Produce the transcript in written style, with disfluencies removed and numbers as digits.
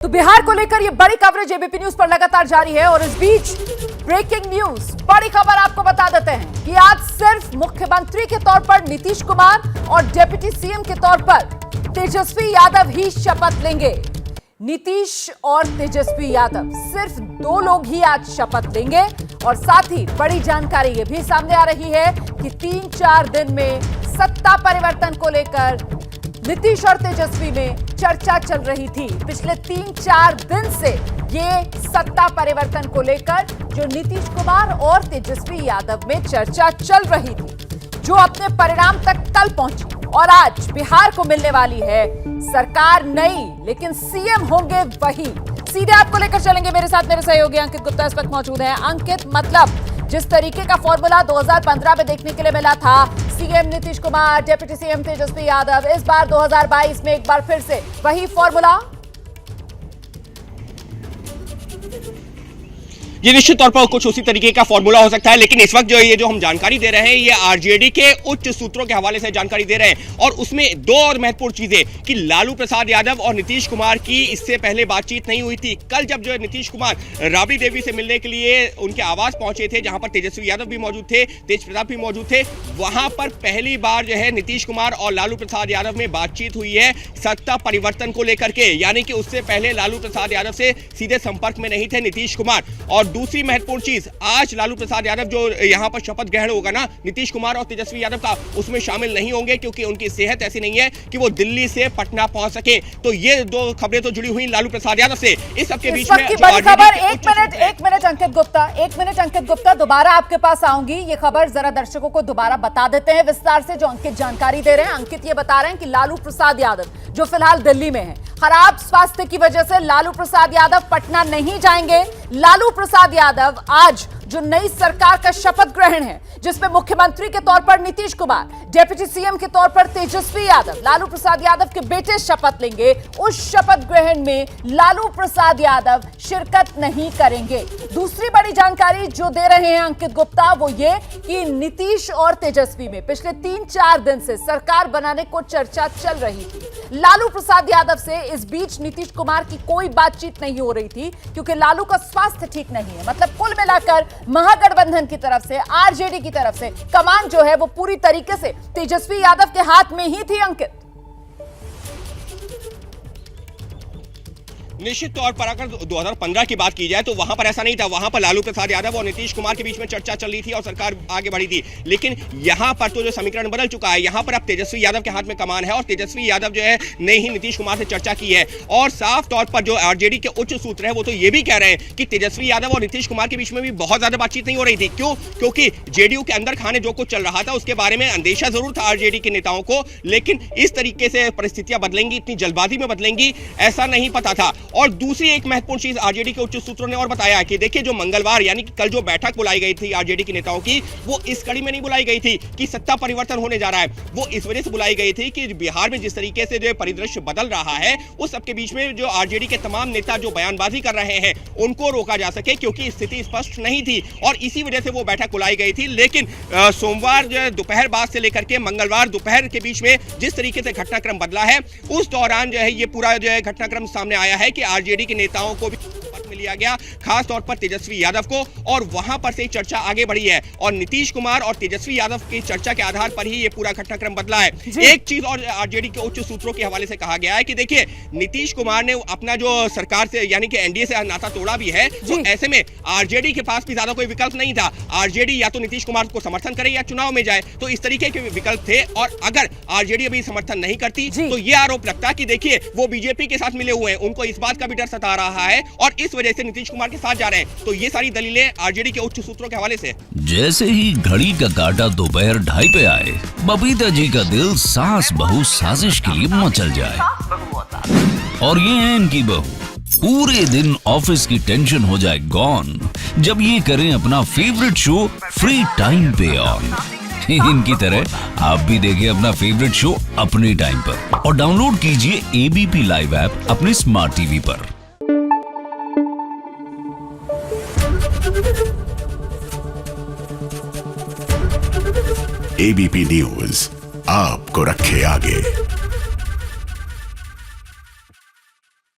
तो बिहार को लेकर ये बड़ी कवरेज एबीपी न्यूज पर लगातार जारी है और इस बीच ब्रेकिंग न्यूज, बड़ी खबर आपको बता देते हैं कि आज सिर्फ मुख्यमंत्री के तौर पर नीतीश कुमार और डिप्टी सीएम के तौर पर तेजस्वी यादव ही शपथ लेंगे। नीतीश और तेजस्वी यादव सिर्फ दो लोग ही आज शपथ लेंगे और साथ ही बड़ी जानकारी ये भी सामने आ रही है कि 3-4 दिन में सत्ता परिवर्तन को लेकर नीतीश और तेजस्वी में चर्चा चल रही थी। पिछले 3-4 दिन से ये सत्ता परिवर्तन को लेकर जो नीतीश कुमार और तेजस्वी यादव में चर्चा चल रही थी, जो अपने परिणाम तक कल पहुंची और आज बिहार को मिलने वाली है सरकार नई, लेकिन सीएम होंगे वही। सीधे आपको लेकर चलेंगे, मेरे साथ मेरे सहयोगी अंकित गुप्ता इस वक्त मौजूद हैं। अंकित, मतलब जिस तरीके का फॉर्मूला 2015 में देखने के लिए मिला था, CM Nitish Kumar, deputy CM Tejashwi Yadav, इस बार 2022 में एक बार फिर से वही फॉर्मूला। ये निश्चित तौर पर कुछ उसी तरीके का फॉर्मूला हो सकता है, लेकिन इस वक्त जो हम जानकारी दे रहे हैं ये आरजेडी के उच्च सूत्रों के हवाले से जानकारी दे रहे हैं और उसमें दो और महत्वपूर्ण चीजें कि लालू प्रसाद यादव और नीतीश कुमार की इससे पहले बातचीत नहीं हुई थी। कल जब जो है नीतीश कुमार राबड़ी देवी से मिलने के लिए उनके आवास पहुंचे थे, जहां पर तेजस्वी यादव भी मौजूद थे, तेज प्रताप भी मौजूद थे, वहां पर पहली बार जो है नीतीश कुमार और लालू प्रसाद यादव में बातचीत हुई है सत्ता परिवर्तन को लेकर के, यानी कि उससे पहले लालू प्रसाद यादव से सीधे संपर्क में नहीं थे नीतीश कुमार। और दूसरी महत्वपूर्ण चीज, आज लालू प्रसाद यादव जो यहां पर शपथ ग्रहण होगा ना नीतीश कुमार और तेजस्वी यादव का, उसमें शामिल नहीं होंगे क्योंकि उनकी सेहत ऐसी नहीं है कि वो दिल्ली से पटना पहुंच सके। तो ये दो खबरें तो जुड़ी हुई लालू प्रसाद यादव से। इस सबके बीच में बड़ी खबर, एक मिनट अंकित गुप्ता, दोबारा आपके पास आऊंगी। ये खबर जरा दर्शकों को दोबारा बता देते हैं विस्तार से, जो अंकित जानकारी दे रहे हैं। अंकित ये बता रहे हैं कि लालू प्रसाद यादव जो फिलहाल दिल्ली में है, खराब स्वास्थ्य की वजह से लालू प्रसाद यादव पटना नहीं जाएंगे। लालू प्रसाद यादव आज जो नई सरकार का शपथ ग्रहण है, जिसमें मुख्यमंत्री के तौर पर नीतीश कुमार, डिप्टी सीएम के तौर पर तेजस्वी यादव, लालू प्रसाद यादव के बेटे शपथ लेंगे, उस शपथ ग्रहण में लालू प्रसाद यादव शिरकत नहीं करेंगे। दूसरी बड़ी जानकारी जो दे रहे हैं अंकित गुप्ता वो ये कि नीतीश और तेजस्वी में पिछले 3-4 दिन से सरकार बनाने को चर्चा चल रही थी। लालू प्रसाद यादव से इस बीच नीतीश कुमार की कोई बातचीत नहीं हो रही थी क्योंकि लालू का स्वास्थ्य ठीक नहीं है। मतलब कुल मिलाकर महागठबंधन की तरफ से, आरजेडी की तरफ से कमान जो है वो पूरी तरीके से तेजस्वी यादव के हाथ में ही थी। अंकित, निश्चित तौर पर अगर 2015 की बात की जाए तो वहां पर ऐसा नहीं था। वहां पर लालू प्रसाद यादव और नीतीश कुमार के बीच में चर्चा चल रही थी और सरकार आगे बढ़ी थी। लेकिन यहां पर तो जो समीकरण बदल चुका है, यहां पर अब तेजस्वी यादव के हाथ में कमान है और तेजस्वी यादव जो है ने ही नीतीश कुमार से चर्चा की है। और साफ तौर पर जो आरजेडी के उच्च सूत्र है वो तो ये भी कह रहे हैं कि तेजस्वी यादव और नीतीश कुमार के बीच में भी बहुत ज्यादा बातचीत नहीं हो रही थी। क्यों? क्योंकि जेडीयू के अंदर खाने जो कुछ चल रहा था उसके बारे में अंदेशा जरूर था आरजेडी के नेताओं को, लेकिन इस तरीके से परिस्थितियां बदलेंगी, इतनी जल्दबाजी में बदलेंगी, ऐसा नहीं पता था। और दूसरी एक महत्वपूर्ण चीज आरजेडी के उच्च सूत्रों ने और बताया कि देखिए जो मंगलवार यानी कि कल जो बैठक बुलाई गई थी आरजेडी के नेताओं की, वो इस कड़ी में नहीं बुलाई गई थी कि सत्ता परिवर्तन होने जा रहा है। वो इस वजह से बुलाई गई थी कि बिहार में जिस तरीके से जो परिदृश्य बदल रहा है उस सबके बीच में जो आरजेडी के तमाम नेता जो बयानबाजी कर रहे हैं उनको रोका जा सके, क्योंकि स्थिति स्पष्ट नहीं थी और इसी वजह से वो बैठक बुलाई गई थी। लेकिन सोमवार जो है दोपहर बाद से लेकर के मंगलवार दोपहर के बीच में जिस तरीके से घटनाक्रम बदला है, उस दौरान जो है ये पूरा जो है घटनाक्रम सामने आया है कि आरजेडी के नेताओं को भी में लिया गया, खास तौर पर तेजस्वी यादव को, और वहां पर से चर्चा आगे बढ़ी है और नीतीश कुमार और तेजस्वी यादव की चर्चा के आधार पर ही ये पूरा घटनाक्रम बदला है। एक चीज और आरजेडी के उच्च सूत्रों के हवाले से कहा गया है कि देखिए नीतीश कुमार ने अपना जो सरकार से यानी कि एनडीए से नाता तोड़ा भी है, तो ऐसे में आरजेडी के पास भी ज्यादा कोई विकल्प नहीं था। आरजेडी या तो नीतीश कुमार को समर्थन करे या चुनाव में जाए, तो इस तरीके के विकल्प थे। और अगर आरजेडी अभी समर्थन नहीं करती तो ये आरोप लगता कि देखिए वो बीजेपी के साथ मिले हुए हैं, उनको इस बात का भी डर सता रहा है और इस वजह से नीतीश कुमार के साथ जा रहे हैं। तो ये सारी दलीलें आरजेडी के उच्च सूत्रों के हवाले से। जैसे ही घड़ी का काटा दोपहर 2:30 पे आए, बबीता जी का दिल सास बहू साजिश के लिए मचल जाए। और ये है इनकी बहू, पूरे दिन ऑफिस की टेंशन हो जाए गॉन जब ये करें अपना फेवरेट शो फ्री टाइम पे ऑन। इनकी तरह आप भी देखिए अपना फेवरेट शो अपने टाइम पर और डाउनलोड कीजिए एबीपी लाइव ऐप अपने स्मार्ट टीवी पर। एबीपी न्यूज आपको रखे आगे।